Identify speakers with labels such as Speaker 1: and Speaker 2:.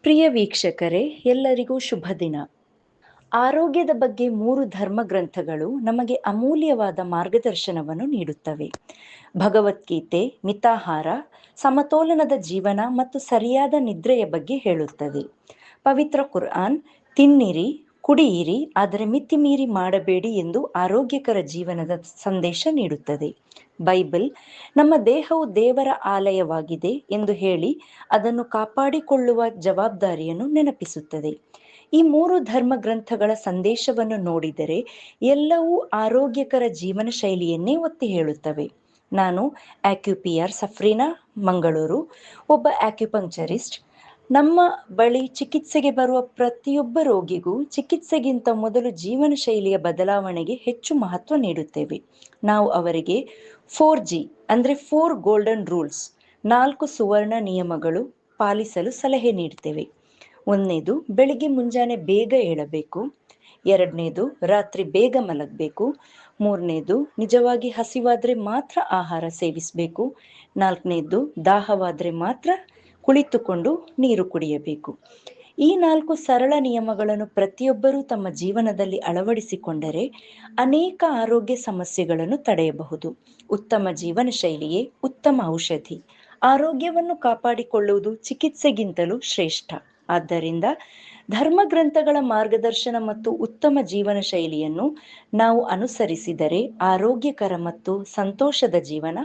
Speaker 1: ಪ್ರಿಯ ವೀಕ್ಷಕರೇ, ಎಲ್ಲರಿಗೂ ಶುಭ ದಿನ. ಆರೋಗ್ಯದ ಬಗ್ಗೆ 3 ಧರ್ಮ ಗ್ರಂಥಗಳು ನಮಗೆ ಅಮೂಲ್ಯವಾದ ಮಾರ್ಗದರ್ಶನವನ್ನು ನೀಡುತ್ತವೆ. ಭಗವದ್ಗೀತೆ ಮಿತಾಹಾರ, ಸಮತೋಲನದ ಜೀವನ ಮತ್ತು ಸರಿಯಾದ ನಿದ್ರೆಯ ಬಗ್ಗೆ ಹೇಳುತ್ತದೆ. ಪವಿತ್ರ ಕುರ್ಆನ್ ತಿನ್ನಿರಿ, ಕುಡಿಯಿರಿ, ಆದರೆ ಮಿತಿಮೀರಿ ಮಾಡಬೇಡಿ ಎಂದು ಆರೋಗ್ಯಕರ ಜೀವನದ ಸಂದೇಶ ನೀಡುತ್ತದೆ. ಬೈಬಲ್ ನಮ್ಮ ದೇಹವು ದೇವರ ಆಲಯವಾಗಿದೆ ಎಂದು ಹೇಳಿ ಅದನ್ನು ಕಾಪಾಡಿಕೊಳ್ಳುವ ಜವಾಬ್ದಾರಿಯನ್ನು ನೆನಪಿಸುತ್ತದೆ. ಈ 3 ಧರ್ಮ ಗ್ರಂಥಗಳ ಸಂದೇಶವನ್ನು ನೋಡಿದರೆ ಎಲ್ಲವೂ ಆರೋಗ್ಯಕರ ಜೀವನ ಶೈಲಿಯನ್ನೇ ಒತ್ತಿ ಹೇಳುತ್ತವೆ. ನಾನು ಆಕ್ಯುಪಿಯರ್ ಸಫ್ರೀನಾ ಮಂಗಳೂರು, ಒಬ್ಬ ಆಕ್ಯುಪಂಕ್ಚರಿಸ್ಟ್. ನಮ್ಮ ಬಳಿ ಚಿಕಿತ್ಸೆಗೆ ಬರುವ ಪ್ರತಿಯೊಬ್ಬ ರೋಗಿಗೂ ಚಿಕಿತ್ಸೆಗಿಂತ ಮೊದಲು ಜೀವನ ಶೈಲಿಯ ಬದಲಾವಣೆಗೆ ಹೆಚ್ಚು ಮಹತ್ವ ನೀಡುತ್ತೇವೆ. ನಾವು ಅವರಿಗೆ 4G ಅಂದರೆ 4 ಗೋಲ್ಡನ್ ರೂಲ್ಸ್, 4 ಸುವರ್ಣ ನಿಯಮಗಳು ಪಾಲಿಸಲು ಸಲಹೆ ನೀಡ್ತೇವೆ. 1ನೇದು, ಬೆಳಿಗ್ಗೆ ಮುಂಜಾನೆ ಬೇಗ ಏಳಬೇಕು. 2ನೇದು, ರಾತ್ರಿ ಬೇಗ ಮಲಗಬೇಕು. 3ನೇದು, ನಿಜವಾಗಿ ಹಸಿವಾದ್ರೆ ಮಾತ್ರ ಆಹಾರ ಸೇವಿಸಬೇಕು. 4ನೇದು, ದಾಹವಾದ್ರೆ ಮಾತ್ರ ಕುಳಿತುಕೊಂಡು ನೀರು ಕುಡಿಯಬೇಕು. ಈ 4 ಸರಳ ನಿಯಮಗಳನ್ನು ಪ್ರತಿಯೊಬ್ಬರೂ ತಮ್ಮ ಜೀವನದಲ್ಲಿ ಅಳವಡಿಸಿಕೊಂಡರೆ ಅನೇಕ ಆರೋಗ್ಯ ಸಮಸ್ಯೆಗಳನ್ನು ತಡೆಯಬಹುದು. ಉತ್ತಮ ಜೀವನ ಶೈಲಿಯೇ ಉತ್ತಮ ಔಷಧಿ. ಆರೋಗ್ಯವನ್ನು ಕಾಪಾಡಿಕೊಳ್ಳುವುದು ಚಿಕಿತ್ಸೆಗಿಂತಲೂ ಶ್ರೇಷ್ಠ. ಆದ್ದರಿಂದ ಧರ್ಮಗ್ರಂಥಗಳ ಮಾರ್ಗದರ್ಶನ ಮತ್ತು ಉತ್ತಮ ಜೀವನ ಶೈಲಿಯನ್ನು ನಾವು ಅನುಸರಿಸಿದರೆ ಆರೋಗ್ಯಕರ ಮತ್ತು ಸಂತೋಷದ ಜೀವನ